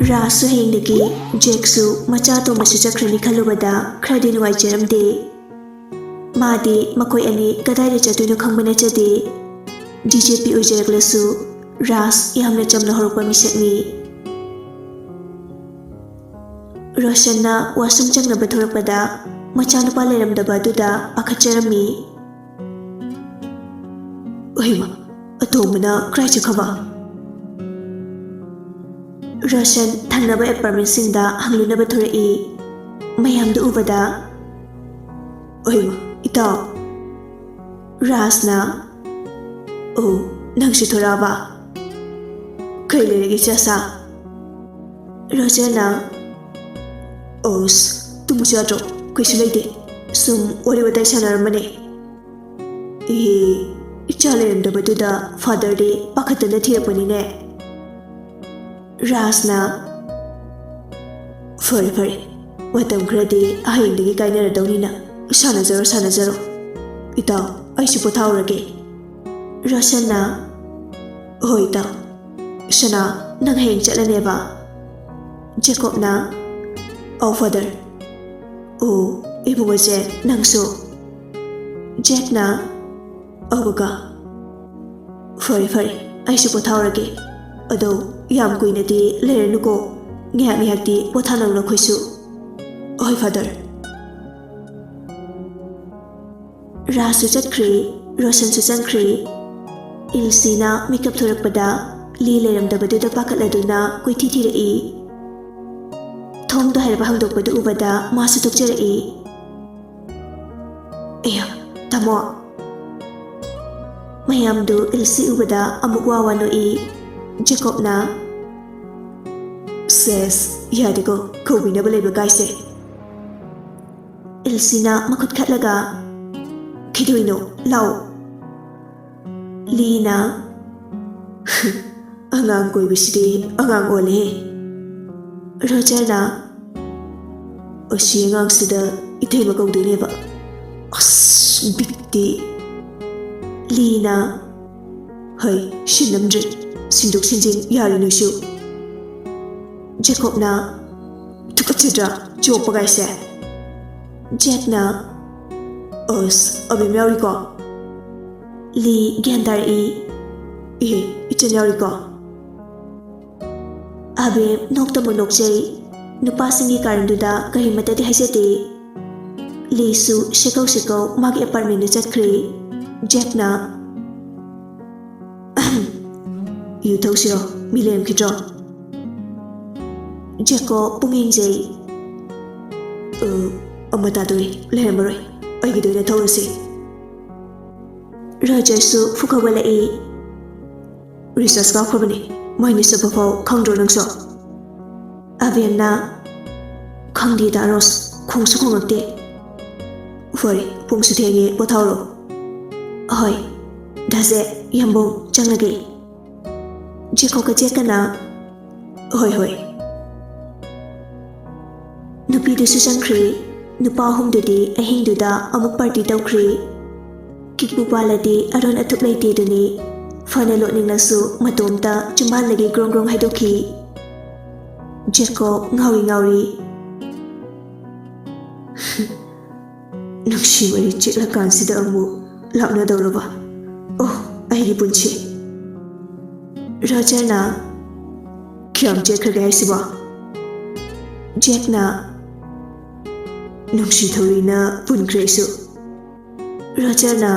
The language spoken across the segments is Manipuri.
ꯔꯥꯁꯁꯨ ꯍꯌꯦꯡꯗꯒꯤ ꯖꯦꯛꯁꯨ ꯃꯆꯥ ꯇꯣꯝꯕꯁꯨ ꯆꯠꯈ꯭ꯔꯅꯤ ꯈꯜꯂꯨꯕꯗ ꯈꯔꯗꯤ ꯅꯨꯡꯉꯥꯏꯖꯔꯝꯗꯦ꯫ ꯃꯥꯗꯤ ꯃꯈꯣꯏ ꯑꯅꯤ ꯀꯗꯥꯏꯗ ꯆꯠꯇꯣꯏꯅꯣ ꯈꯪꯕ ꯅꯠꯆꯗꯦ꯫ ꯗꯤꯖꯦꯄꯤ ꯑꯣꯏꯖꯔꯛꯂꯁꯨ ꯔꯥꯁ ꯌꯥꯝꯅ ꯆꯝꯅ ꯍꯧꯔꯛꯄ ꯃꯤꯁꯛꯅꯤ꯫ ꯔꯣꯁꯟꯅ ꯋꯥꯁꯔꯨꯝ ꯆꯪꯅꯕ ꯊꯣꯔꯛꯄꯗ ꯃꯆꯥꯅꯨꯄꯥ ꯂꯩꯔꯝꯗꯕ ꯑꯗꯨꯗ ꯄꯥꯈꯠꯆꯔꯝꯃꯤ꯫ ꯑꯣꯏꯃ, ꯑꯇꯣꯝꯕꯅ ꯀ꯭ꯔꯥꯏ ꯆꯠꯈ꯭ꯔꯕ? ꯔꯣꯁꯟ ꯊꯪꯅꯕ ꯑꯦꯄꯥꯔꯠꯃꯦꯟꯠꯁꯤꯡꯗ ꯍꯪꯂꯨꯅꯕ ꯊꯣꯔꯛꯏ꯫ ꯃꯌꯥꯝꯗꯨ ꯎꯕꯗ ꯑꯣꯏꯃ, ꯏꯇꯥꯎ꯫ ꯔꯥꯁꯅ ꯑꯣ, ꯅꯪꯁꯨ ꯊꯣꯔꯛꯑꯕ? ꯀꯩ ꯂꯩꯔꯒꯦ ꯆꯥꯁꯥ? ꯔꯣꯖꯔꯅ ꯑꯣꯁ, ꯇꯨꯝꯃꯨ ꯌꯥꯗ꯭ꯔꯣ? ꯀꯩꯁꯨ ꯂꯩꯇꯦ, ꯁꯨꯝ ꯋꯥꯔꯤ ꯋꯥꯇꯥꯏ ꯁꯥꯟꯅꯔꯝꯕꯅꯦ꯫ ꯏꯍꯦ, ꯏꯆꯥ ꯂꯩꯔꯝꯗꯕꯗꯨꯗ ꯐꯥꯗꯔꯗꯤ ꯄꯥꯈꯠꯇꯅ ꯊꯤꯔꯛꯄꯅꯤꯅꯦ꯫ ꯔꯥꯁꯅ ꯐꯔꯦ ꯐꯔꯦ, ꯃꯇꯝ ꯈꯔꯗꯤ ꯍꯌꯦꯡꯗꯒꯤ ꯀꯥꯏꯅꯔꯗꯧꯅꯤꯅ ꯁꯥꯟꯅꯖꯔꯣ ꯁꯥꯟꯅꯖꯔꯣ꯫ ꯏꯇꯥꯎ, ꯑꯩꯁꯨ ꯄꯣꯊꯥꯎꯔꯒꯦ꯫ ꯔꯣꯁꯟꯅ ꯍꯣꯏ ꯏꯇꯥꯎ꯫ ꯁꯅꯥ, ꯅꯪ ꯍꯌꯦꯡ ꯆꯠꯂꯅꯦꯕ? ꯖꯦꯀꯣꯕꯅ ꯑꯧ ꯐꯥꯗꯔ꯫ ꯑꯣ, ꯏꯕꯨꯡꯉꯣꯁꯦ ꯅꯪꯁꯨ? ꯖꯦꯛꯅ ꯑꯧ ꯀꯀꯥ꯫ ꯐꯔꯦ ꯐꯔꯦ, ꯑꯩꯁꯨ ꯄꯣꯊꯥꯎꯔꯒꯦ꯫ ꯑꯗꯣ ꯌꯥꯝ ꯀꯨꯏꯅꯗꯤ ꯂꯩꯔꯅꯨꯀꯣ, ꯉꯥꯏꯍꯥꯛ ꯉꯥꯏꯍꯥꯛꯇꯤ ꯄꯣꯊꯥꯅꯧ ꯅꯈꯣꯏꯁꯨ꯫ ꯍꯣꯏ ꯐꯥꯗꯔ꯫ ꯔꯥꯁꯁꯨ ꯆꯠꯈ꯭ꯔꯦ, ꯔꯣꯁꯟꯁꯨ ꯆꯪꯈ꯭ꯔꯦ꯫ ꯏꯜꯁꯤꯅ ꯃꯤꯀꯞ ꯊꯣꯔꯛꯄꯗ ꯂꯤ ꯂꯩꯔꯝꯗꯕꯗꯨꯗ ꯄꯥꯈꯠꯂꯗꯨꯅ ꯀꯣꯏꯊꯤ ꯊꯤꯔꯛꯏ꯫ ꯊꯣꯡꯗꯣ ꯍꯥꯏꯔꯞ ꯍꯥꯡꯗꯣꯛꯄꯗꯨ ꯎꯕꯗ ꯃꯥꯁꯨ ꯊꯣꯛꯆꯔꯛꯏ꯫ ꯑꯌꯥ, ꯇꯥꯃꯣ꯫ ꯃꯌꯥꯝꯗꯨ ꯏꯜꯁꯤ ꯎꯕꯗ ꯑꯃꯨꯛ ꯋꯥ ꯅꯣꯛꯏ꯫ ꯖꯦꯀꯣꯕꯅ ꯁꯦꯁ, ꯌꯥꯗꯦꯀꯣ ꯀꯧꯕꯤꯅꯕ ꯂꯩꯕ ꯀꯥꯏꯁꯦ꯫ ꯏꯜꯁꯤꯅ ꯃꯈꯨꯠ ꯈꯠꯂꯒ ꯀꯩꯗꯧꯏꯅꯣ, ꯂꯥꯎ꯫ ꯂꯤꯅ ꯑꯉꯥꯡ ꯀꯣꯏꯕꯁꯤꯗꯤ ꯑꯉꯥꯡ ꯑꯣꯜꯂꯦꯍꯦ꯫ ꯔꯣꯖꯔꯅ ꯑꯁꯤ ꯑꯉꯥꯡꯁꯤꯗ ꯏꯇꯩꯃ ꯀꯧꯗꯣꯏꯅꯦꯕ, ꯑꯁ ꯕꯤꯠꯇꯤ꯫ ꯂꯤꯅ ꯍꯩ, ꯁꯤꯟꯅꯝꯗ꯭ꯔꯤ, ꯁꯤꯟꯗꯣꯛ ꯁꯤꯟꯖꯤꯟ ꯌꯥꯔꯤ ꯅꯣꯏꯁꯨ꯫ ꯖꯦꯀꯣꯕꯅ ꯊꯨꯀꯠꯆꯗ꯭ꯔꯥ ꯆꯣꯞꯄꯒꯥꯏꯁꯦ꯫ ꯖꯦꯛꯅ ꯑꯁ, ꯑꯕꯦꯝ ꯌꯥꯎꯔꯤꯀꯣ? ꯂꯤ ꯒ꯭ꯌꯥꯟ ꯇꯥꯔꯛꯏ꯫ ꯏꯍꯦ, ꯏꯆꯟ ꯌꯥꯎꯔꯤꯀꯣ? ꯑꯕꯦꯝ ꯅꯣꯛꯇꯕ ꯅꯣꯛꯆꯩ꯫ ꯅꯨꯄꯥꯁꯤꯡꯒꯤ ꯀꯥꯔꯟꯗꯨꯗ ꯀꯔꯤꯃꯇꯗꯤ ꯍꯥꯏꯖꯗꯦ꯫ ꯂꯤꯁꯨ ꯁꯦꯀꯧ ꯁꯦꯀꯧ ꯃꯥꯒꯤ ꯑꯦꯄꯥꯔꯠꯃꯦꯟꯠꯗ ꯆꯠꯈ꯭ꯔꯦ꯫ ꯖꯦꯛꯅ ꯌꯨ ꯊꯛꯎꯁꯤꯔꯣ, ꯃꯤ ꯂꯩꯔꯝꯈꯤꯗ꯭ꯔꯣ? ꯖꯦꯀꯣꯕ ꯄꯨꯡ ꯌꯦꯡꯖꯩ꯫ ꯑꯃ ꯇꯥꯗꯣꯔꯤ, ꯂꯩꯔꯝꯃꯔꯣꯏ, ꯑꯩꯒꯤꯗ ꯑꯣꯏꯅ ꯊꯧꯔꯁꯤ꯫ ꯔꯣꯖꯔꯁꯨ ꯐꯨꯛ ꯍꯧꯒꯠꯂꯛꯏ꯫ ꯔꯤꯆꯥꯔꯖ ꯀꯥꯞꯈ꯭ꯔꯕꯅꯤ, ꯃꯩꯅ ꯆꯠꯄ ꯐꯥꯎ ꯈꯪꯗ꯭ꯔꯣ ꯅꯪꯁꯨ? ꯑꯕꯦꯝꯅ ꯈꯪꯗꯦꯗ ꯔꯣꯁ, ꯈꯣꯡꯁꯨ ꯈꯣꯡꯉꯛꯇꯦ꯫ ꯐꯔꯦ, ꯄꯨꯡꯁꯨ ꯊꯦꯡꯉꯦ, ꯄꯣꯊꯥꯎꯔꯣ꯫ ꯍꯣꯏ ꯗꯥꯖꯦ, ꯌꯥꯝꯕꯨꯡ, ꯆꯪꯂꯒꯦ꯫ ꯖꯦꯀꯣꯕꯀ ꯖꯦꯛꯀꯅ ꯍꯣꯏ ꯍꯣꯏ꯫ ꯅꯨꯄꯤꯗꯨꯁꯨ ꯆꯪꯈ꯭ꯔꯦ꯫ ꯅꯨꯄꯥ ꯑꯍꯨꯝꯗꯨꯗꯤ ꯑꯍꯤꯡꯗꯨꯗ ꯑꯃꯨꯛ ꯄꯥꯔꯇꯤ ꯇꯧꯈ꯭ꯔꯦ꯫ ꯀꯤꯛꯄꯨ ꯄꯥꯜꯂꯗꯤ ꯑꯔꯣꯟ ꯑꯊꯨꯞ ꯂꯩꯇꯦꯗꯨꯅꯤ꯫ ꯐꯅ ꯂꯣꯠꯅꯤꯡꯂꯁꯨ ꯃꯇꯣꯝꯇ ꯆꯨꯝꯕꯥꯜꯗꯒꯤ ꯒ꯭ꯔꯣꯡ ꯒ꯭ꯔꯣꯡ ꯍꯥꯏꯗꯣꯛꯈꯤ꯫ ꯖꯦꯀꯣꯕ ꯉꯥꯎꯔꯤ ꯉꯥꯎꯔꯤ ꯅꯨꯡꯁꯤ ꯋꯥꯔꯤ ꯆꯦꯠꯂꯀꯥꯟꯁꯤꯗ ꯑꯃꯨꯛ ꯂꯥꯛꯅꯗꯧꯔꯕ, ꯑꯣ ꯑꯩꯒꯤ ꯄꯨꯟꯁꯤ꯫ ꯔꯣꯖꯔꯅ ꯀꯌꯥꯝ ꯆꯦꯠꯈ꯭ꯔꯒꯦ ꯍꯥꯏꯁꯤꯕꯣ? ꯖꯦꯛꯅ ꯅꯨꯡꯁꯤ ꯊꯧꯔꯤꯅ ꯄꯨꯟꯈ꯭ꯔꯦ ꯑꯩꯁꯨ꯫ ꯔꯣꯖꯔꯅ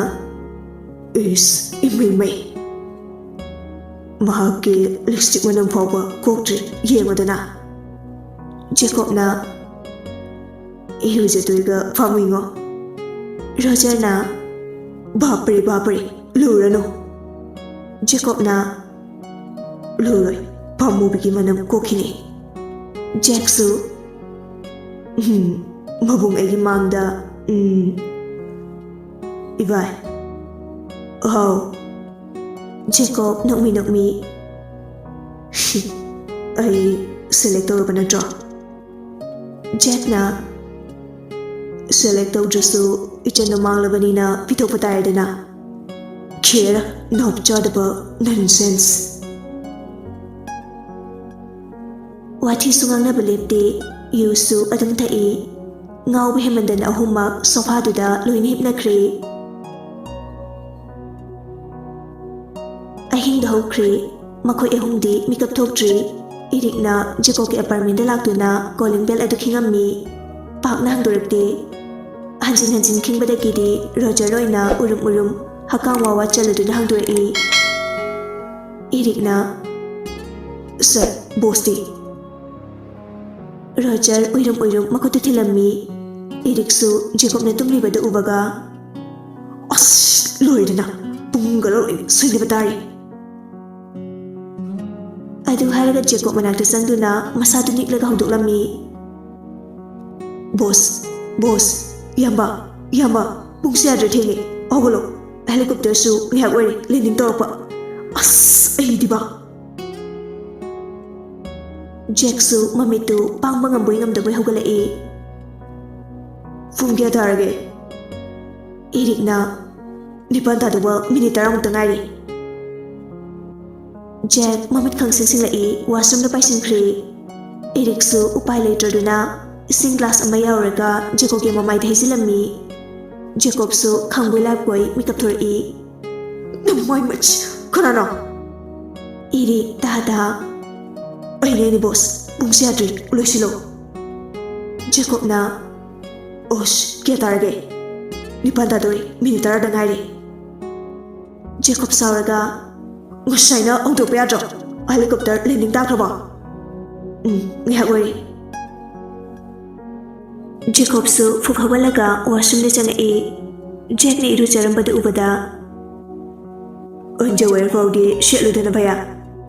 ꯏꯁ, ꯏꯃꯩ ꯃꯍꯥꯛꯀꯤ ꯂꯤꯞꯁꯇꯤꯛ ꯃꯅꯝ ꯐꯥꯎꯕ ꯀꯣꯛꯇ꯭ꯔꯤ, ꯌꯦꯡꯉꯨꯗꯅ꯫ ꯖꯦꯀꯣꯕꯅ ꯏꯔꯨꯖꯗꯣꯏꯒ ꯐꯥꯃꯨꯏꯉꯣ꯫ ꯔꯣꯖꯔꯅ ꯕꯥꯞꯄ꯭ꯔꯦ ꯕꯥꯞꯄ꯭ꯔꯦ, ꯂꯨꯔꯅꯨ꯫ ꯖꯦꯀꯣꯕꯅ ꯂꯨꯔꯣꯏ, ꯄꯥꯝꯃꯨꯕꯒꯤ ꯃꯅꯝ ꯀꯣꯛꯈꯤꯅꯤ꯫ ꯖꯦꯛꯁꯨ ꯃꯕꯨꯡ ꯑꯩꯒꯤ ꯃꯥꯡꯗ ꯏꯕꯥꯏ꯫ ꯍꯥꯎ꯫ ꯖꯦꯀꯣꯕ ꯅꯣꯛꯃꯤ ꯅꯣꯛꯃꯤ ꯑꯩ ꯁꯦꯂꯦꯛ ꯇꯧꯔꯕ ꯅꯠꯇ꯭ꯔꯣ? ꯖꯦꯛꯅ ꯁꯦꯂꯦꯛ ꯇꯧꯗ꯭ꯔꯁꯨ ꯏꯆꯟꯗꯣ ꯃꯥꯡꯂꯕꯅꯤꯅ ꯄꯤꯊꯣꯛꯄ ꯇꯥꯔꯦꯗꯅ꯫ ꯈꯦꯔ, ꯅꯥꯎꯞ ꯆꯥꯗꯕ ꯅꯟꯁꯦꯟꯁ꯫ ꯋꯥꯊꯤꯁꯨ ꯉꯥꯡꯅꯕ ꯂꯦꯞꯇꯦ, ꯌꯨꯁꯨ ꯑꯗꯨꯝ ꯊꯛꯏ꯫ ꯉꯥꯎꯕ ꯍꯦꯟꯃꯟꯗꯅ ꯑꯍꯨꯝꯃꯛ ꯁꯣꯐꯥꯗꯨꯗ ꯂꯣꯏꯅ ꯍꯤꯞꯅꯈ꯭ꯔꯦ꯫ ꯑꯍꯤꯡꯗ ꯍꯧꯈ꯭ꯔꯦ, ꯃꯈꯣꯏ ꯑꯍꯨꯝꯗꯤ ꯃꯤꯀꯞ ꯊꯣꯛꯇ꯭ꯔꯤ꯫ ꯏꯔꯤꯛꯅ ꯖꯦꯀꯣꯕꯀꯤ ꯑꯦꯄꯥꯔꯠꯃꯦꯟꯗ ꯂꯥꯛꯇꯨꯅ ꯀꯣꯂꯤꯡ ꯕꯦꯜ ꯑꯗꯨ ꯈꯤꯡꯉꯝꯃꯤ, ꯄꯥꯛꯅ ꯍꯥꯡꯗꯣꯔꯛꯇꯦ꯫ ꯍꯟꯖꯤꯟ ꯍꯟꯖꯤꯟ ꯈꯤꯡꯕꯗꯒꯤꯗꯤ ꯔꯣꯖꯔ ꯑꯣꯏꯅ ꯎꯔꯨꯝ ꯎꯔꯨꯝ ꯍꯛꯀꯥꯝ ꯋꯥ ꯋꯥ ꯆꯜꯂꯗꯨꯅ ꯍꯥꯡꯗꯣꯔꯛꯏ꯫ ꯏꯔꯤꯛꯅ, "ꯁꯔ, ꯕꯣꯁꯇꯤ?" ꯔꯣꯖꯔ ꯎꯏꯔꯨꯝ ꯎꯏꯔꯨꯝ ꯃꯈꯨꯠꯇꯨ ꯊꯤꯜꯂꯝꯃꯤ꯫ ꯏꯔꯤꯛꯁꯨ ꯖꯦꯀꯣꯕꯅ ꯇꯨꯝꯂꯤꯕꯗꯨ ꯎꯕꯒ, "ꯑꯁ, ꯂꯣꯏꯔꯦꯗꯅ, ꯄꯨꯡꯒ ꯂꯣꯏꯅ ꯁꯣꯏꯅꯕ ꯇꯥꯔꯤ." ꯑꯗꯨ ꯍꯥꯏꯔꯒ ꯖꯦꯀꯣꯕ ꯃꯅꯥꯛꯇ ꯆꯪꯗꯨꯅ ꯃꯁꯥꯗꯨ ꯅꯤꯛꯂꯒ ꯍꯧꯗꯣꯛꯂꯝꯃꯤ꯫ "ꯕꯣꯁ, ꯏꯌꯥꯝꯕ, ꯄꯨꯡꯁꯦ ꯌꯥꯗ꯭ꯔꯦ, ꯊꯦꯡꯉꯦ, ꯍꯧꯒꯠꯂꯣ, ꯍꯦꯂꯤꯀꯣꯞꯇꯔꯁꯨ ꯉꯥꯏꯍꯥꯛ ꯑꯣꯏꯔꯦ ꯂꯦꯟꯗꯤꯡ ꯇꯧꯔꯛꯄ, ꯑꯁ ꯑꯩꯗꯤꯕ." ꯖꯦꯛꯁꯨ ꯃꯃꯤꯠꯇꯨ ꯄꯥꯡꯕ ꯉꯝꯕꯣꯏ ꯉꯝꯗꯕꯣꯏ ꯍꯧꯒꯠꯂꯛꯏ꯫ "ꯄꯨꯡ ꯀꯌꯥ ꯇꯥꯔꯒꯦ?" ꯏꯔꯤꯛꯅ, "9 ꯇꯥꯗꯧꯕ ꯃꯤꯅꯤꯠ 10ꯃꯨꯛꯇ ꯉꯥꯏꯔꯤ." ꯖꯦꯛ ꯃꯃꯤꯠ ꯈꯪꯁꯤꯡꯁꯤꯡꯂꯛꯏ, ꯋꯥꯁꯔꯨꯝꯗ ꯄꯥꯏꯁꯤꯟꯈ꯭ꯔꯦ꯫ ꯏꯔꯤꯛꯁꯨ ꯎꯄꯥꯏ ꯂꯩꯇ꯭ꯔꯗꯨꯅ ꯏꯁꯤꯡ ꯒ꯭ꯂꯥꯁ ꯑꯃ ꯌꯥꯎꯔꯒ ꯖꯦꯀꯣꯕꯀꯤ ꯃꯃꯥꯏꯗ ꯍꯩꯖꯤꯜꯂꯝꯃꯤ꯫ ꯖꯦꯀꯣꯕꯁꯨ ꯈꯪꯕꯣꯏ ꯂꯥꯛꯄꯣꯏ ꯃꯤꯀꯞ ꯊꯣꯔꯛꯏ꯫ "ꯅꯃꯥꯏ ꯃꯠ, ꯀꯅꯥꯅꯣ?" ꯏꯔꯤꯛ ꯇꯍꯥ, "ꯑꯩꯅꯦ ꯕꯣꯁ, ꯄꯨꯡꯁꯦ ꯌꯥꯗ꯭ꯔꯤ, ꯂꯣꯏꯁꯤꯜꯂꯣ." ꯖꯦꯀꯣꯕꯅ, "ꯑꯣꯁ, ꯀꯌꯥ ꯇꯥꯔꯒꯦ?" 9 ꯇꯥꯗꯣꯔꯦ, ꯃꯤꯅꯤꯠ 10ꯗ ꯉꯥꯏꯔꯤ." ꯖꯦꯀꯣꯕ ꯁꯥꯎꯔꯒ, "ꯉꯁꯥꯏꯅ ꯍꯧꯗꯣꯛꯄ ꯌꯥꯗ꯭ꯔꯣ? ꯍꯦꯂꯤꯀꯣꯞꯇꯔ ꯂꯦꯟꯗꯤꯡ ꯇꯥꯈ꯭ꯔꯕꯣ?" "ꯉꯥꯏꯍꯥꯛ ꯑꯣꯏꯔꯤ." ꯖꯦꯀꯣꯕꯁꯨ ꯐꯨꯛ ꯍꯧꯒꯠꯂꯒ ꯋꯥꯁꯔꯨꯝꯗ ꯆꯪꯉꯛꯏ꯫ ꯖꯦꯛꯅ ꯏꯔꯨꯖꯔꯝꯕꯗꯨ ꯎꯕꯗ, "ꯑꯟꯗꯔꯋꯦꯌꯔ ꯐꯥꯎꯗꯤ ꯁꯦꯠꯂꯨꯗꯅ ꯚꯌꯥ,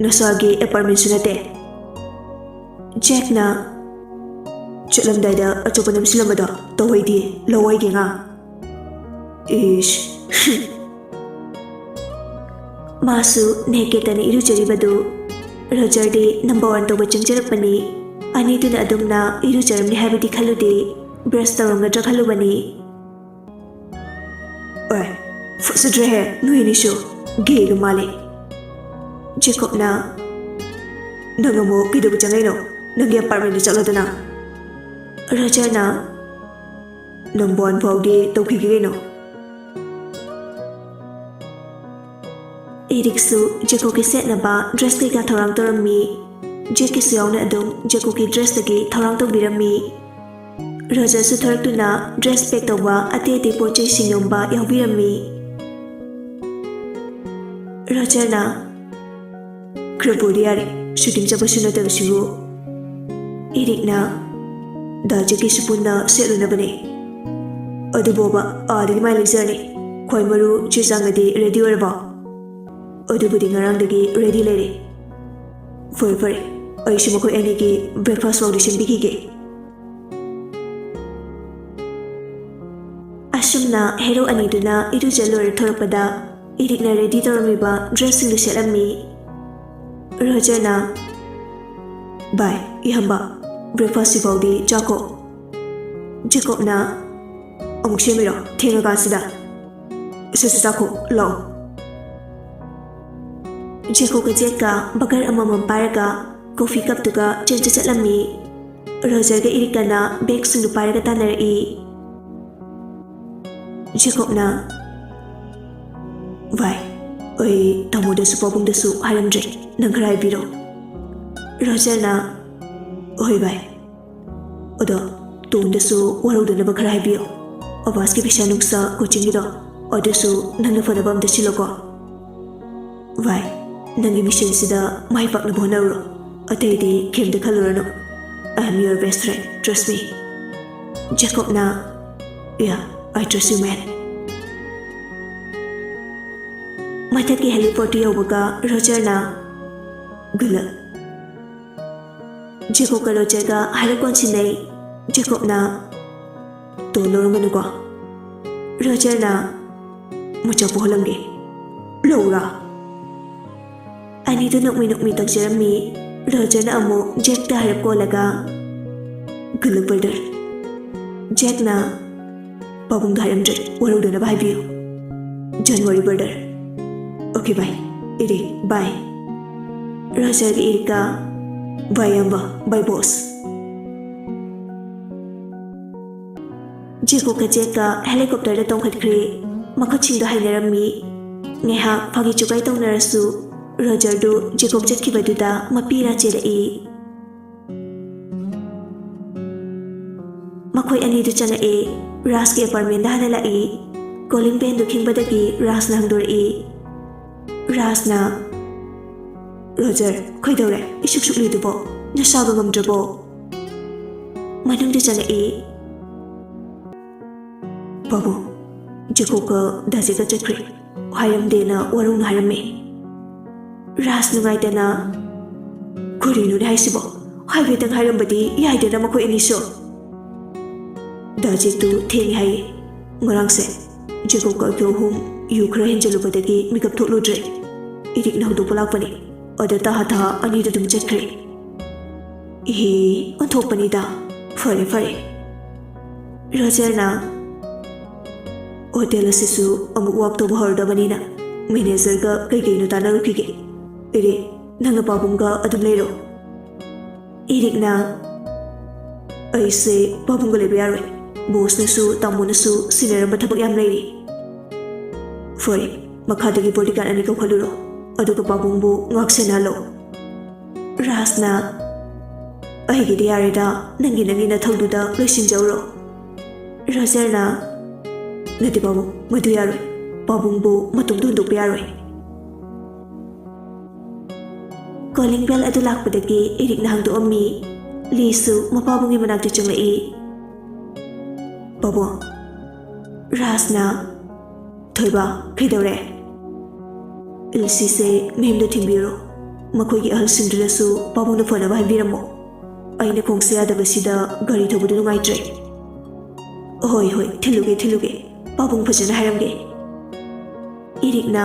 ꯅꯁꯥꯒꯤ ꯑꯦꯄꯥꯔꯠꯃꯦꯟꯁꯨ ꯅꯠꯇꯦ." ꯖꯦꯛꯅ, "ꯆꯠꯂꯝꯗꯥꯏꯗ ꯑꯆꯣꯞꯄ ꯅꯝꯁꯤꯜꯂꯝꯕꯗꯣ ꯇꯧꯍꯩꯗꯦ, ꯂꯧꯍꯩꯒꯦ ꯉꯥ." "ꯏꯁ." ꯃꯥꯁꯨ ꯅꯦꯀꯦꯠꯇꯅ ꯏꯔꯨꯖꯔꯤꯕꯗꯨ꯫ ꯔꯣꯖꯔꯗꯤ ꯅꯝꯕꯔ 1 ꯇꯧꯕ ꯆꯪꯖꯔꯛꯄꯅꯤ꯫ ꯑꯅꯤꯗꯨꯅ ꯑꯗꯨꯝꯅ ꯏꯔꯨꯖꯔꯝꯅꯤ ꯍꯥꯏꯕꯗꯤ ꯈꯜꯂꯨꯗꯦ, ꯕ꯭ꯔꯁ ꯇꯧꯔꯝꯒꯗ꯭ꯔꯥ ꯈꯜꯂꯨꯕꯅꯤ꯫ "ꯐꯖꯗ꯭ꯔꯦꯍꯦ, ꯅꯣꯏ ꯑꯅꯤꯁꯨ, ꯒꯦꯒ ꯃꯥꯜꯂꯤ." ꯖꯦꯀꯣꯕꯅ, "ꯅꯪ ꯑꯃꯨꯛ ꯀꯩꯗꯧꯕ ꯆꯪꯉꯛꯏꯅꯣ? ꯅꯪꯒꯤ ꯑꯦꯄꯥꯔꯠꯃꯦꯟꯗ ꯆꯠꯂꯣꯗꯅ." ꯔꯣꯖꯔꯅ, "ꯅꯝꯕꯔ 1 ꯐꯥꯎꯗꯤ ꯇꯧꯈꯤꯒꯦ ꯀꯩꯅꯣ." ꯏꯔꯤꯛꯁꯨ ꯖꯦꯀꯣꯕꯀꯤ ꯁꯦꯠꯅꯕ ꯗ꯭ꯔꯦꯁ ꯀꯩꯀꯥ ꯊꯧꯔꯥꯡ ꯇꯧꯔꯝꯃꯤ꯫ ꯖꯦꯛꯀꯤꯁꯨ ꯌꯥꯎꯅ ꯑꯗꯨꯝ ꯖꯦꯀꯣꯕꯀꯤ ꯗ꯭ꯔꯦꯁꯇꯒꯤ ꯊꯧꯔꯥꯡ ꯇꯧꯕꯤꯔꯝꯃꯤ꯫ ꯔꯣꯖꯔꯁꯨ ꯊꯣꯔꯛꯇꯨꯅ ꯗ꯭ꯔꯦꯁ ꯄꯦꯛ ꯇꯧꯕ ꯑꯇꯩ ꯑꯇꯩ ꯄꯣꯠ ꯆꯩꯁꯤꯡ ꯌꯣꯝꯕ ꯌꯥꯎꯕꯤꯔꯝꯃꯤ꯫ ꯔꯣꯖꯔꯅ, "ꯈꯔꯕꯨꯗꯤ ꯌꯥꯔꯦ, ꯁꯨꯇꯤꯡ ꯆꯠꯄꯁꯨ ꯅꯠꯇꯕꯁꯤꯕꯨ." ꯏꯔꯤꯛꯅ, "ꯗꯥ ꯖꯦꯛꯀꯤꯁꯨ ꯄꯨꯟꯅ ꯁꯦꯠꯂꯨꯅꯕꯅꯦ." "ꯑꯗꯨꯕꯣꯕ ꯑꯥꯗꯒꯤ ꯃꯥꯏ ꯂꯩꯖꯔꯅꯤ, ꯈ꯭ꯋꯥꯏ ꯃꯔꯨ ꯆꯦ ꯆꯥꯡꯒꯗꯤ ꯔꯦꯗꯤ ꯑꯣꯏꯔꯕꯣ?" "ꯑꯗꯨꯕꯨꯗꯤ ꯉꯔꯥꯡꯗꯒꯤ ꯔꯦꯗꯤ ꯂꯩꯔꯦ." "ꯐꯔꯦ, ꯑꯩꯁꯨ ꯃꯈꯣꯏ ꯑꯅꯤꯒꯤ ꯕ꯭ꯔꯦꯛꯐꯥꯁ ꯐꯥꯎꯗꯤ ꯁꯦꯝꯕꯤꯈꯤꯒꯦ." ꯑꯁꯨꯝꯅ ꯍꯦꯔꯣ ꯑꯅꯤꯗꯨꯅ ꯏꯔꯨꯖ ꯂꯣꯏꯔ ꯊꯣꯔꯛꯄꯗ ꯏꯔꯤꯛꯅ ꯔꯦꯗꯤ ꯇꯧꯔꯝꯃꯤꯕ ꯗ꯭ꯔꯦꯁꯁꯤꯡꯗꯨ ꯁꯦꯠꯂꯝꯃꯤ꯫ ꯔꯣꯖꯔꯅ, "ꯚꯥꯏ, ꯏꯌꯥꯝꯕ, ꯕ꯭ꯔꯦꯛꯐꯥꯁꯁꯤ ꯐꯥꯎꯗꯤ ꯆꯥꯈꯣ." ꯖꯦꯀꯣꯕꯅ, "ꯑꯃꯨꯛ ꯁꯦꯝꯃꯤꯔꯣ, ꯊꯦꯡꯉꯀꯥꯟꯁꯤꯗ? ꯁꯠ ꯆꯥꯈꯣ, ꯂꯥꯛꯑꯣ." ꯖꯦꯀꯣꯕꯀ ꯖꯦꯛꯀ ꯕꯀꯔ ꯑꯃꯃꯝ ꯄꯥꯏꯔꯒ ꯀꯣꯐꯤ ꯀꯞꯇꯨꯒ ꯆꯠꯂꯝꯃꯤ꯫ ꯔꯣꯖꯔꯒ ꯏꯔꯤꯛꯀꯅ ꯕꯦꯒꯁꯤꯡꯗꯨ ꯄꯥꯏꯔꯒ ꯇꯥꯟꯅꯔꯛꯏ꯫ ꯖꯦꯀꯣꯕꯅ, "ꯚꯥꯏ, ꯑꯩ ꯇꯥꯃꯣꯗꯁꯨ ꯄꯥꯕꯨꯡꯗꯁꯨ ꯍꯥꯏꯔꯝꯗ꯭ꯔꯦ, ꯅꯪ ꯈꯔ ꯍꯥꯏꯕꯤꯔꯣ." ꯔꯣꯖꯔꯅ, "ꯍꯣꯏ ꯚꯥꯏ, ꯑꯗꯣ ꯇꯣꯟꯗꯁꯨ ꯋꯥꯔꯧꯗꯅꯕ ꯈꯔ ꯍꯥꯏꯕꯤꯌꯣ, ꯑꯕꯥꯁꯀꯤ ꯄꯩꯁꯥ ꯅꯨꯡꯁꯥ ꯀꯣꯆꯤꯡꯒꯤꯗꯣ ꯑꯗꯨꯁꯨ ꯅꯪꯅ ꯐꯅꯕ ꯑꯝꯇ ꯁꯤꯜꯂꯣꯀꯣ꯫ ꯚꯥꯏ, ꯅꯪꯒꯤ ꯃꯤꯁꯟꯁꯤꯗ ꯃꯥꯏ ꯄꯥꯛꯅꯕ ꯍꯣꯠꯅꯔꯨꯔꯣ, ꯑꯇꯩꯗꯤ ꯀꯩꯝꯇ ꯈꯜꯂꯨꯔꯅꯨ. I am your best friend, trust me." ꯖꯦꯀꯣꯕꯅ, "Yeah, I trust you, man." ꯃꯊꯛꯀꯤ ꯍꯦꯂꯤꯄꯣꯔꯠꯇꯨ ꯌꯧꯕꯒ ꯔꯣꯖꯔꯅ, "Good luck." ꯖꯦꯀꯣꯕꯀ ꯔꯣꯖꯔꯒ ꯍꯥꯏꯔꯞ ꯀꯣꯟꯁꯤꯟꯅꯩ꯫ ꯖꯦꯀꯣꯕꯅ, "ꯇꯣꯟ ꯂꯧꯔꯝꯒꯅꯨꯀꯣ." ꯔꯣꯖꯔꯅ, "ꯃꯆꯥ ꯄꯣꯛꯍꯜꯂꯝꯒꯦ, ꯂꯧꯔꯥ." ꯑꯅꯤꯗꯨ ꯅꯣꯛꯃꯤ ꯇꯧꯖꯔꯝꯃꯤ꯫ ꯔꯣꯖꯔꯅ ꯑꯃꯨꯛ ꯖꯦꯛꯇ ꯍꯥꯏꯔꯞ ꯀꯣꯜꯂꯒ, "Good luck, brother." ꯖꯦꯛꯅ, "ꯄꯥꯕꯨꯡꯗ ꯍꯥꯏꯔꯝꯗ꯭ꯔꯦ, ꯋꯥꯔꯧꯗꯅꯕ ꯍꯥꯏꯕꯤꯌꯨ." "Don't worry, brother." "Okay, bye. Irik, bye." ꯔꯣꯖꯔꯒ ꯏꯔꯤꯛꯀ, ꯕꯥꯏ ꯌꯥꯝꯕ, ꯕꯥꯏ ꯕꯣꯁ. ꯖꯦꯀꯣꯕꯀ ꯖꯦꯛꯀ ꯍꯦꯂꯤꯀꯣꯞꯇꯔꯗ ꯇꯣꯡꯈꯠꯈ꯭ꯔꯦ. ꯃꯈꯨꯠꯁꯤꯡꯗꯣ ꯍꯥꯏꯅꯔꯝꯃꯤ. ꯉꯥꯏꯍꯥꯛ ꯐꯥꯒꯤ ꯆꯨꯒꯥꯏ ꯇꯧꯅꯔꯁꯨ ꯔꯣꯖꯔꯗꯨ ꯖꯦꯀꯣꯕ ꯆꯠꯈꯤꯕꯗꯨꯗ ꯃꯄꯤꯅ ꯆꯦꯜꯂꯛꯏ. ꯃꯈꯣꯏ ꯑꯅꯤꯗꯨ ꯆꯪꯉꯛꯑꯦ. ꯔꯥꯖꯀꯤ ꯑꯦꯄꯥꯔꯠꯃꯦꯟꯗ ꯍꯥꯟꯅ ꯂꯥꯛꯏ. ꯀꯣꯂꯤꯡ ꯕꯦꯜꯗꯨ ꯈꯤꯡꯕꯗꯒꯤ ꯔꯥꯖꯅ ꯍꯪꯗꯣꯔꯛꯏ. ꯔꯥꯖꯅ, ꯔꯣꯖꯔ, ꯀꯩꯗꯧꯔꯦ? ꯏꯁꯨꯛ ꯁꯨꯛꯂꯤꯗꯨꯕꯣ? ꯅꯁꯥꯕ ꯉꯝꯗ꯭ꯔꯕꯣ? ꯃꯅꯨꯡꯗ ꯆꯪꯉꯛꯏ. ꯄꯥꯕꯨꯡ, ꯖꯦꯀꯣꯕꯀ ꯗꯥꯖꯦꯒ ꯆꯠꯈ꯭ꯔꯦ. ꯍꯥꯏꯔꯝꯗꯦꯅ ꯋꯥꯔꯧꯅ ꯍꯥꯏꯔꯝꯃꯦ. ꯔꯥꯖ ꯅꯨꯡꯉꯥꯏꯇꯅ, ꯀꯔꯤꯅꯣꯅꯦ ꯍꯥꯏꯁꯤꯕꯣ? ꯍꯥꯏꯐꯦꯠꯇꯪ ꯍꯥꯏꯔꯝꯕꯗꯤ ꯌꯥꯏꯗꯅ ꯃꯈꯣꯏ ꯑꯅꯤꯁꯨ. ꯗꯥꯖꯦꯛꯇꯨ ꯊꯦꯡꯉꯦ ꯍꯥꯏꯌꯦ. ꯉꯔꯥꯡꯁꯦ ꯖꯦꯀꯣꯕꯀ ꯑꯩꯈꯣꯏ ꯑꯍꯨꯝ ꯌꯨ ꯈꯔ ꯍꯦꯟꯖꯜꯂꯨꯕꯗꯒꯤ ꯃꯤꯀꯞ ꯊꯣꯛꯂꯨꯗ꯭ꯔꯦ. ꯏꯔꯤꯛꯅ ꯍꯧꯗꯣꯛꯄ ꯂꯥꯛꯄꯅꯤ. ꯑꯗ ꯇꯍꯥ ꯑꯅꯤꯗꯨ ꯑꯗꯨꯝ ꯆꯠꯈ꯭ꯔꯦ. ꯏꯍꯦ, ꯑꯣꯟꯊꯣꯛꯄꯅꯤꯗ. ꯐꯔꯦ ꯐꯔꯦ. ꯔꯣꯖꯔꯅ, ꯍꯣꯇꯦꯜ ꯑꯁꯤꯁꯨ ꯑꯃꯨꯛ ꯋꯥꯛ ꯇꯧꯕ ꯍꯧꯔꯗꯕꯅꯤꯅ ꯃꯦꯅꯦꯖꯔꯒ ꯀꯩꯀꯩꯅꯣ ꯇꯥꯟꯅꯔꯨꯈꯤꯒꯦ. ꯏꯔꯤꯛ, ꯅꯪꯅ ꯄꯥꯕꯨꯡꯒ ꯑꯗꯨꯝ ꯂꯩꯔꯣ. ꯏꯔꯤꯛꯅ, ꯑꯩꯁꯦ ꯄꯥꯕꯨꯡꯒ ꯂꯩꯕ ꯌꯥꯔꯣꯏ. ꯕꯣꯁꯅꯁꯨ ꯇꯥꯃꯣꯅꯁꯨ ꯁꯤꯟꯅꯔꯝꯕ ꯊꯕꯛ ꯌꯥꯝ ꯂꯩꯔꯤ. ꯐꯔꯦ, ꯃꯈꯥꯗꯒꯤ ꯕꯣꯗꯤꯒꯥꯔꯗ ꯑꯅꯤ ꯀꯧꯈꯠꯂꯨꯔꯣ. ꯑꯗꯨꯒ ꯄꯥꯕꯨꯡꯕꯨ ꯉꯥꯛ ꯁꯦꯟꯅꯍꯜꯂꯣ. ꯔꯥꯖꯅ, ꯑꯩꯒꯤꯗꯤ ꯌꯥꯔꯦꯗ, ꯅꯪꯒꯤ ꯅꯊꯧꯗꯨꯗ ꯂꯣꯏꯁꯤꯟꯖꯧꯔꯣ. ꯔꯣꯖꯔꯅ, ꯅꯠꯇꯦ ꯄꯥꯕꯨꯡ, ꯃꯗꯨ ꯌꯥꯔꯣꯏ. ꯄꯥꯕꯨꯡꯕꯨ ꯃꯇꯣꯝꯇ ꯍꯨꯟꯗꯣꯛꯄ ꯌꯥꯔꯣꯏ. ꯀꯣꯂꯤꯡ ꯕꯦꯜ ꯑꯗꯨ ꯂꯥꯛꯄꯗꯒꯤ ꯏꯔꯤꯛꯅ ꯍꯥꯡꯗꯣꯛꯑꯝꯃꯤ. ꯂꯤꯁꯨ ꯃꯄꯥꯕꯨꯡꯒꯤ ꯃꯅꯥꯛꯇ ꯆꯪꯂꯛꯏ. ꯄꯥꯕꯨꯡ. ꯔꯥꯖꯅ, ꯊꯣꯏꯕ, ꯀꯩꯗꯧꯔꯦ? ꯏꯜꯁꯤꯁꯦ ꯃꯦꯝꯗ ꯊꯤꯟꯕꯤꯔꯣ. ꯃꯈꯣꯏꯒꯤ ꯑꯍꯜꯁꯤꯡꯗꯨꯅꯁꯨ ꯄꯥꯕꯨꯡꯗ ꯐꯅꯕ ꯍꯥꯏꯕꯤꯔꯝꯃꯣ. ꯑꯩꯅ ꯈꯣꯡꯁꯦ ꯌꯥꯗꯕꯁꯤꯗ ꯒꯥꯔꯤ ꯊꯧꯕꯗꯨ ꯅꯨꯡꯉꯥꯏꯇ꯭ꯔꯦ. ꯍꯣꯏ ꯍꯣꯏ, ꯊꯤꯜꯂꯨꯒꯦ. ꯄꯥꯕꯨꯡ ꯐꯖꯅ ꯍꯥꯏꯔꯝꯒꯦ. ꯏꯔꯤꯛꯅ,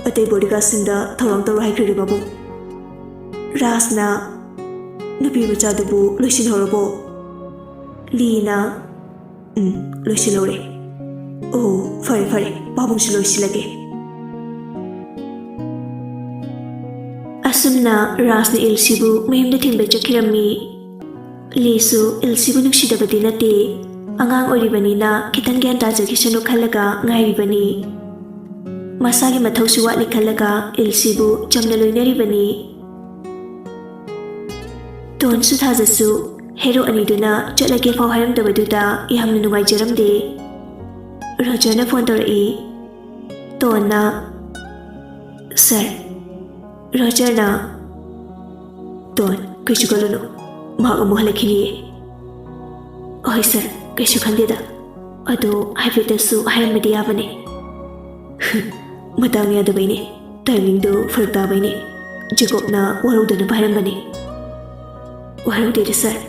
ꯑꯇꯩ ꯕꯣꯗꯤꯒꯥꯔꯗꯁꯤꯡꯗ ꯊꯧꯔꯥꯡ ꯇꯧꯔꯣ ꯍꯥꯏꯈ꯭ꯔꯦ ꯄꯥꯕꯨꯡ. ꯔꯥꯖꯅ, ꯅꯨꯄꯤ ꯃꯆꯥꯗꯨꯕꯨ ꯂꯣꯏꯁꯤꯟꯍꯧꯔꯕꯣ? ꯂꯤꯅ, ꯂꯣꯏꯁꯤꯜꯍꯧꯔꯦ. ꯑꯣ, ꯐꯔꯦ, ꯄꯥꯕꯨꯡꯁꯨ ꯂꯣꯏꯁꯤꯜꯂꯒꯦ. ꯑꯁꯨꯝꯅ ꯔꯥꯖꯅ ꯏꯜꯁꯤꯕꯨ ꯃꯌꯨꯝꯗ ꯊꯤꯟꯕ ꯆꯠꯈꯤꯔꯝꯃꯤ. ꯂꯤꯁꯨ ꯏꯜꯁꯤꯕꯨ ꯅꯨꯡꯁꯤꯗꯕꯗꯤ ꯅꯠꯇꯦ. ꯑꯉꯥꯡ ꯑꯣꯏꯔꯤꯕꯅꯤꯅ ꯈꯤꯇꯪ ꯒ꯭ꯌꯥꯟ ꯇꯥꯖꯈꯤꯁꯅꯨ ꯈꯜꯂꯒ ꯉꯥꯏꯔꯤꯕꯅꯤ. ꯃꯁꯥꯒꯤ ꯃꯊꯧꯁꯨ ꯋꯥꯠꯂꯤ ꯈꯜꯂꯒ ꯏꯜꯁꯤꯕꯨ ꯆꯝꯅ ꯂꯣꯏꯅꯔꯤꯕꯅꯤ. ꯇꯣꯟꯁꯨ ꯊꯥꯖꯁꯨ ꯍꯦꯔꯣ ꯑꯅꯤꯗꯨꯅ ꯆꯠꯂꯒꯦ ꯐꯥꯎ ꯍꯥꯏꯔꯝꯗꯕꯗꯨꯗ ꯌꯥꯝꯅ ꯅꯨꯡꯉꯥꯏꯖꯔꯝꯗꯦ. ꯔꯣꯖꯔꯅ ꯐꯣꯟ ꯇꯧꯔꯛꯏ. ꯇꯣꯟꯅ, ꯁꯔ. ꯔꯣꯖꯔꯅ, ꯇꯣꯟ, ꯀꯩꯁꯨ ꯈꯜꯂꯨꯅꯨ. ꯃꯍꯥꯛ ꯑꯃꯨꯛ ꯍꯜꯂꯛꯈꯤꯅꯤꯌꯦ. ꯍꯣꯏ ꯁꯔ, ꯀꯩꯁꯨ ꯈꯟꯗꯦꯗ. ꯑꯗꯣ ꯍꯥꯏꯐꯦꯠꯇꯁꯨ ꯍꯥꯏꯔꯝꯕꯗꯤ ꯌꯥꯕꯅꯦ. ꯃꯇꯥꯡ ꯌꯥꯗꯕꯩꯅꯦ. ꯇꯥꯏꯃꯤꯡꯗꯨ ꯐꯔꯛ ꯇꯥꯕꯩꯅꯦ. ꯖꯦꯀꯣꯕꯅ ꯋꯥꯔꯧꯗꯅꯕ ꯍꯥꯏꯔꯝꯕꯅꯦ. ꯋꯥꯔꯧꯗꯦꯗ ꯁꯔ.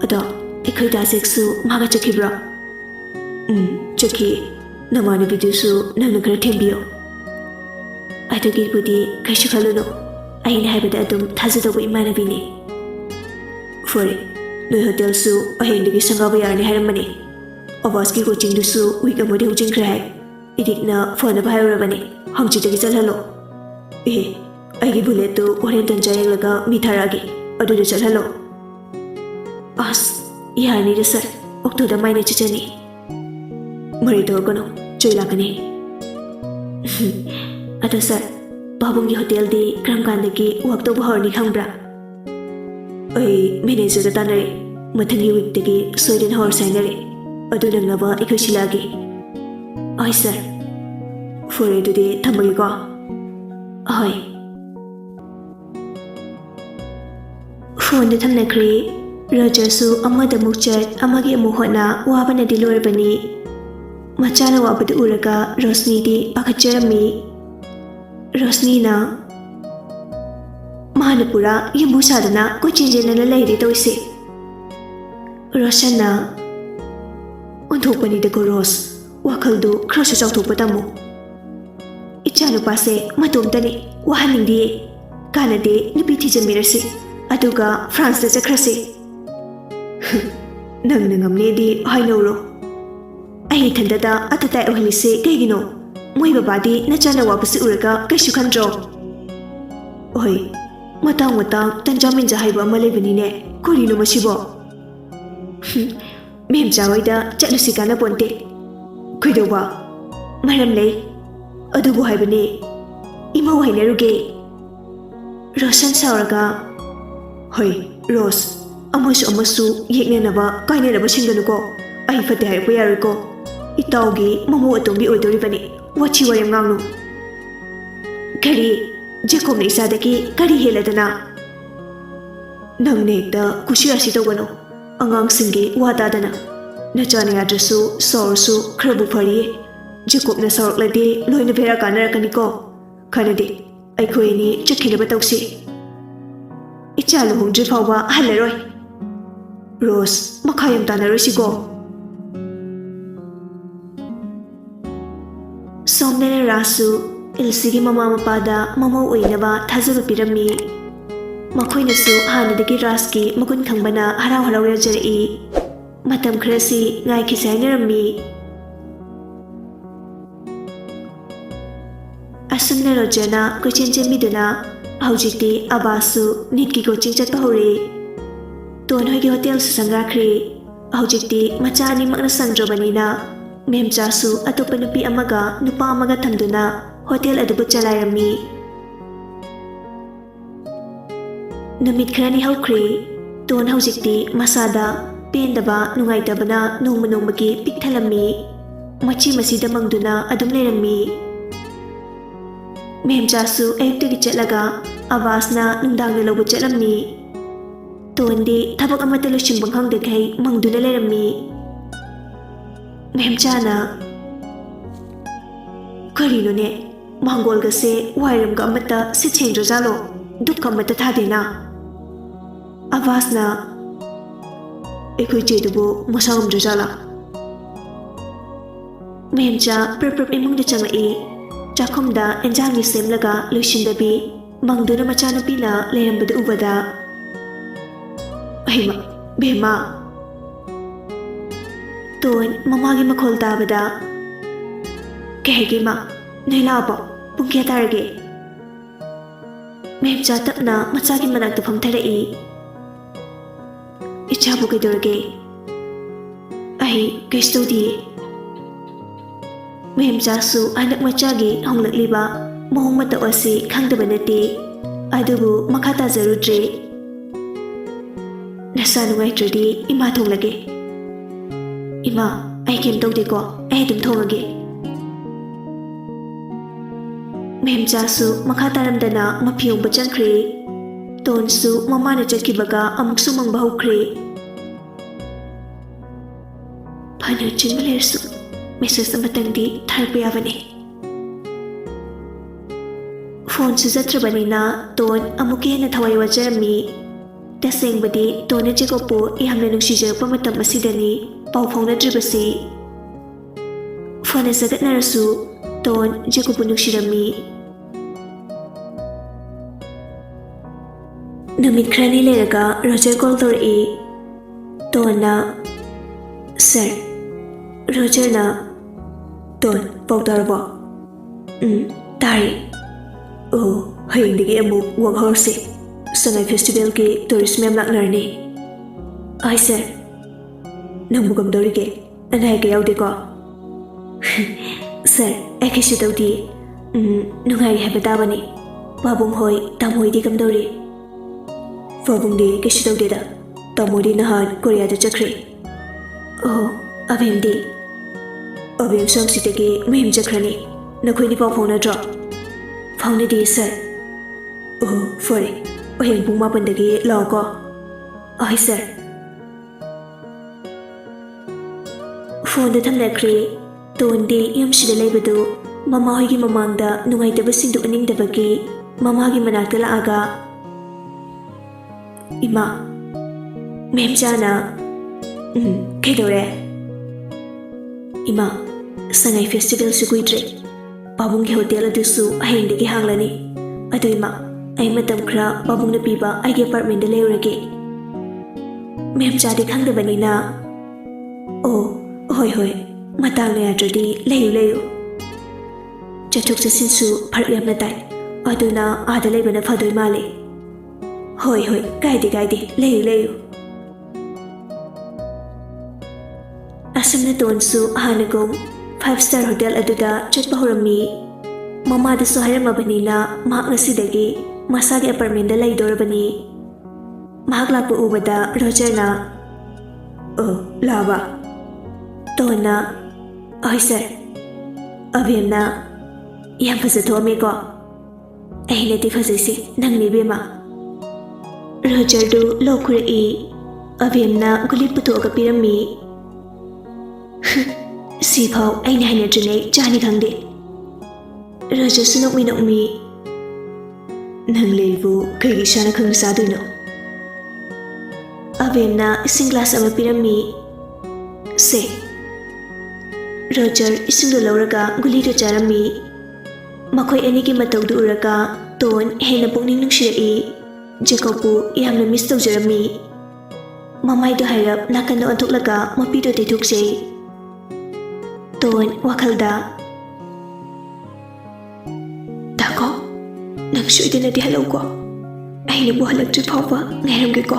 ꯑꯗꯣ ꯑꯩꯈꯣꯏ ꯗꯥꯖꯦꯛꯁꯨ ꯃꯥꯒ ꯆꯠꯈꯤꯕ꯭ꯔꯣ? ꯆꯠꯈꯤꯌꯦ. ꯅꯃꯥꯟꯅꯕꯤꯗꯨꯁꯨ ꯅꯪꯅ ꯈꯔ ꯊꯦꯝꯕꯤꯌꯣ. ꯑꯗꯨꯒꯤꯕꯨꯗꯤ ꯀꯩꯁꯨ ꯈꯜꯂꯨꯅꯨ. ꯑꯩꯅ ꯍꯥꯏꯕꯗ ꯑꯗꯨꯝ ꯊꯥꯖꯗꯧꯕ ꯏꯃꯥꯟꯅꯕꯤꯅꯤ. ꯐꯔꯦ, ꯅꯣꯏ ꯍꯣꯇꯦꯜꯁꯨ ꯑꯍꯤꯡꯗꯒꯤ ꯁꯪꯒꯥꯕ ꯌꯥꯔꯅꯤ ꯍꯥꯏꯔꯝꯕꯅꯤ. ꯑꯕꯥꯁꯀꯤ ꯀꯣꯆꯤꯡꯗꯨꯁꯨ ꯋꯤꯛ ꯑꯃꯗꯤ ꯍꯧꯖꯤꯟꯈ꯭ꯔꯦ ꯍꯥꯏ. ꯏꯔꯤꯛꯅ ꯐꯅꯕ ꯍꯥꯏꯔꯨꯔꯕꯅꯤ. ꯍꯪꯆꯤꯠꯇꯒꯤ ꯆꯠꯍꯜꯂꯣ. ꯑꯩꯒꯤ ꯕꯨꯂꯦꯠꯇꯨ ꯍꯣꯔꯦꯟ ꯇꯟꯖꯥ ꯌꯦꯡꯂꯒ ꯃꯤ ꯊꯥꯔꯛꯑꯒꯦ. ꯑꯗꯨꯗ ꯆꯠꯍꯜꯂꯣ. ꯑꯁ, ꯌꯥꯔꯅꯤꯗ ꯁꯔ. ꯑꯣꯛꯇꯣꯗ ꯃꯥꯏꯅ ꯆꯠꯆꯅꯤ. ꯃꯔꯩ ꯇꯧꯔꯛꯀꯅꯨ, ꯆꯩ ꯂꯥꯛꯀꯅꯤ. ꯑꯗꯣ ꯁꯔ, ꯄꯥꯕꯨꯡꯒꯤ ꯍꯣꯇꯦꯜꯗꯤ ꯀꯔꯝ ꯀꯥꯟꯗꯒꯤ ꯋꯥꯛ ꯇꯧꯕ ꯍꯧꯔꯅꯤ ꯈꯪꯕ꯭ꯔꯥ? ꯑꯩ ꯃꯦꯅꯦꯖꯔꯗ ꯇꯥꯟꯅꯔꯦ. ꯃꯊꯪꯒꯤ ꯋꯤꯛꯇꯒꯤ ꯁꯣꯏꯗꯅ ꯍꯧꯔꯁꯦ ꯍꯥꯏꯅꯔꯦ. ꯑꯗꯨ ꯅꯪꯅꯕ ꯑꯩꯈꯣꯏ ꯁꯤꯜꯂꯛꯑꯒꯦ. ꯍꯣꯏ ꯁꯔ. ꯐꯔꯦ, ꯑꯗꯨꯗꯤ ꯊꯝꯃꯒꯦꯀꯣ. ꯍꯣꯏ. ꯐꯣꯟꯗ ꯊꯝꯅꯈ꯭ꯔꯦ. ꯔꯣꯖꯔꯁꯨ ꯑꯃꯗ ꯑꯃꯨꯛ ꯆꯠ ꯑꯃꯒꯤ ꯑꯃꯨꯛ ꯍꯣꯠꯅ ꯋꯥꯕꯅꯗꯤ ꯂꯣꯏꯔꯕꯅꯤ. ꯃꯆꯥꯅ ꯋꯥꯕꯗꯨ ꯎꯔꯒ ꯔꯣꯁꯅꯤꯗꯤ ꯄꯥꯈꯠꯆꯔꯝꯃꯤ. ꯔꯣꯁꯅꯤꯅ, ꯃꯥꯅ ꯄꯨꯔꯥ ꯌꯨꯝꯕꯨ ꯁꯥꯗꯅ ꯀꯣꯏꯆꯦꯟ ꯆꯦꯟꯗꯅ ꯂꯩꯔꯦ ꯇꯧꯏꯁꯦ. ꯔꯣꯁꯟꯅ, ꯑꯣꯟꯊꯣꯛꯄꯅꯤꯗꯀꯣ ꯔꯣꯁ. ꯋꯥꯈꯜꯗꯨ ꯈꯔꯁꯨ ꯆꯥꯎꯊꯣꯛꯄ ꯇꯝꯃꯨ. ꯏꯆꯥꯅꯨꯄꯥꯁꯦ ꯃꯇꯣꯝꯇꯅꯤ. ꯋꯥꯍꯟꯅꯤꯡꯗꯦ. ꯀꯥꯟꯅꯗꯦ, ꯅꯨꯄꯤ ꯊꯤꯖꯤꯟꯕꯤꯔꯁꯤ. ꯑꯗꯨꯒ ꯐ꯭ꯔꯥꯟꯁꯇ ꯆꯠꯈ꯭ꯔꯁꯤ. ꯅꯪꯅ ꯉꯝꯅꯦꯗꯤ ꯍꯥꯏꯅꯧꯔꯣ. ꯑꯩ ꯏꯊꯟꯇꯗ ꯑꯇꯇꯥꯏ ꯑꯣꯏꯍꯜꯂꯤꯁꯦ ꯀꯩꯒꯤꯅꯣ? ꯃꯣꯏ ꯕꯕꯥꯗꯤ ꯅꯆꯥꯅ ꯋꯥꯕꯁꯤ ꯎꯔꯒ ꯀꯩꯁꯨ ꯈꯟꯗ꯭ꯔꯣ? ꯍꯣꯏ, matang tanjamin jahaiba ama lebani ne korino masibo mem jawaida chatlusi kana ponte khoidoba maram lei adubu haibane ima waineruge Roshan sauraga hoi Rose amasu yeknenaba kainenaba singanuko ai fate haiba yaruko itaugi mamu atombi oidoribani wachi warem ngangnu kari Jacob ne isadaki kari heladana nangne ekta kushi asi tawano angang singi wadadana nachane adrasu sorsu khrabu phari Jacob na soroklade loina bera kanarakaniko khanade aikhoi ni chakhinaba tawsi ichalu hongdri phawba halaroi Rose makhayam tanarosiko somnena rasu Ilsigi mama mapada mama oinaba thajaba pirami makhoinasu hanadagi raski makun khangbana harau harau yajari matam khrasi ngai khisainarami asumna rojana kuchenche miduna haujikti abasu nitki coaching chatpa hore ton hoigi hotel su sangrakhri haujikti machani makna sangrobanina memchasu atopa nupi amaga nupa amaga thamduna hotel adubu chalairami numit kharani haukhri ton haujikti masada pendaba nungaitabana nongma nongmagi pikthalami machi masida mangduna adum leirami memchasu ayuktagi chatlaga abasna nungdangna lobu chatlammi tondi thabak amata losingbang khangdagai mangduna leirami memchana karino ne Mangol gase wairam ga amata sitchendra jalo dukka amata thadena avasna ekoi chedubo musangam jala memcha prep imung de changai chakhomda enjang ni semlaga loisindabi mangduna machana pila lerambada ubada ahima bema ton mamagi makhol tabada kehege ma nailaba pungkya tarage memcha tapna machagi manakta phamtharai ichabu kedorge ai kestodi memcha su anak machagi honglakliba mohong mata wasi khangdaba nate adubu makhata zarudre nasanu waitradi ima thonglage ima ai kem tawde ko ai dum thongage memchasu makhataramdana maphiong bachangkhre tonsu mamana chakhibaga amuksu mangba hokre phanu chinmalersu message amatangdi tharpa yabane phone su jatrabanina ton amuke na thawai wajarami tasengbadi tona jekopo yamna nungsijarpa matam asidani pau phonadribasi phone sagatnarasu ton jekopo nungshirami numit khrani leraga Roger call tor'i tona sir Roger na ton pautarbo tari oh hayindigi amuk wag horse sangai festival ki tourist mem laknarni ai sir nangbu gamdorige anai ke yaude ko sir akishi tawdi nungai habadabani babung hoi tamhoi di gamdori Fabungdi kishi tawdeda tamodi nahan Korea da chakre oh abemdi abem sangsitagi mem chakrani nakhoi pau phone dra phone di sir oh fore oheng pung mapandagi law ko ai sir phone da thamlakre tondi yamsida leibadu mama hoigi mamangda nungaitaba sindu aningdabagi mamagi manakta laaga Ima memchana kedore Ima sangai festival su kuitre babung ki hotel adusu ahengdagi hanglani adu ima ai matam khra babung na piba ai ge apartment da leurage memcha de khangdabanina oh hoi matang le adradi leyu chathuk chasin su phark yamna tai aduna ada lebana phadoi male ꯍꯣꯏ ꯍꯣꯏ ꯀꯥꯏꯗꯦ ꯂꯩꯌꯨ ꯂꯩꯌꯨ ꯑꯁꯨꯝꯅ ꯇꯣꯟꯁꯨ ꯍꯥꯟꯅꯒꯨꯝ 5-star ꯍꯣꯇꯦꯜ ꯑꯗꯨꯗ ꯆꯠꯄ ꯍꯧꯔꯝꯃꯤ ꯃꯃꯥꯗꯁꯨ ꯍꯥꯏꯔꯝꯃꯕꯅꯤꯅ ꯃꯍꯥꯛ ꯉꯁꯤꯗꯒꯤ ꯃꯁꯥꯒꯤ ꯑꯦꯄꯥꯔꯠꯃꯦꯟꯗ ꯂꯩꯗꯧꯔꯕꯅꯤ ꯃꯍꯥꯛ ꯂꯥꯛꯄ ꯎꯕꯗ ꯔꯣꯖꯔꯅ ꯂꯥꯕ ꯇꯣꯟꯅ ꯑꯍꯣꯏ ꯁꯥꯔ ꯑꯕꯦꯝꯅ ꯌꯥꯝ ꯐꯖꯊꯣꯛꯑꯝꯃꯦꯀꯣ ꯑꯩꯅꯗꯤ ꯐꯖꯩꯁꯦ ꯅꯪꯅꯦ ꯏꯕꯦꯝꯃ ꯔꯣꯖꯔꯗꯨ ꯂꯣꯛ ꯈꯨꯔꯛꯏ ꯑꯕꯦꯝꯅ ꯒꯨꯂꯤ ꯄꯨꯊꯣꯛꯑꯒ ꯄꯤꯔꯝꯃꯤ ꯁꯤꯐꯥꯎ ꯑꯩꯅ ꯍꯩꯅꯗ꯭ꯔꯤꯉꯩ ꯆꯥꯅꯤ ꯈꯪꯗꯦ ꯔꯣꯖꯔꯁꯨ ꯅꯣꯛꯃꯤ ꯅꯪ ꯂꯩꯕꯨ ꯀꯩꯒꯤ ꯏꯁꯥꯅ ꯈꯪꯅ ꯆꯥꯗꯣꯏꯅꯣ ꯑꯕꯦꯝꯅ ꯏꯁꯤꯡ ꯒ꯭ꯂꯥꯁ ꯑꯃ ꯄꯤꯔꯝꯃꯤ ꯁꯦ ꯔꯣꯖꯔ ꯏꯁꯤꯡꯗꯨ ꯂꯧꯔꯒ ꯒꯨꯂꯤꯗꯨ ꯆꯥꯔꯝꯃꯤ ꯃꯈꯣꯏ ꯑꯅꯤꯒꯤ ꯃꯇꯧꯗꯨ ꯎꯔꯒ ꯇꯣꯟ ꯍꯦꯟꯅ ꯄꯨꯛꯅꯤꯡ ꯅꯨꯡꯁꯤꯔꯛꯏ ꯖꯦꯀꯣꯕꯄꯨ ꯌꯥꯝꯅ ꯃꯤꯁ ꯇꯧꯖꯔꯝꯃꯤ ꯃꯃꯥꯏꯗꯨ ꯍꯥꯏꯔꯞ ꯅꯥꯀꯟꯗ ꯑꯣꯟꯊꯣꯛꯂꯒ ꯃꯄꯤꯗꯨ ꯇꯩꯊꯣꯛꯆꯩ ꯇꯣꯟ ꯋꯥꯈꯜꯗ ꯇꯥꯀꯣ ꯅꯪ ꯁꯣꯏꯗꯅꯗꯤ ꯍꯜꯂꯛꯎꯀꯣ ꯑꯩꯅꯕꯨ ꯍꯜꯂꯛꯇ꯭ꯔꯤ ꯐꯥꯎꯕ ꯉꯥꯏꯔꯝꯒꯦꯀꯣ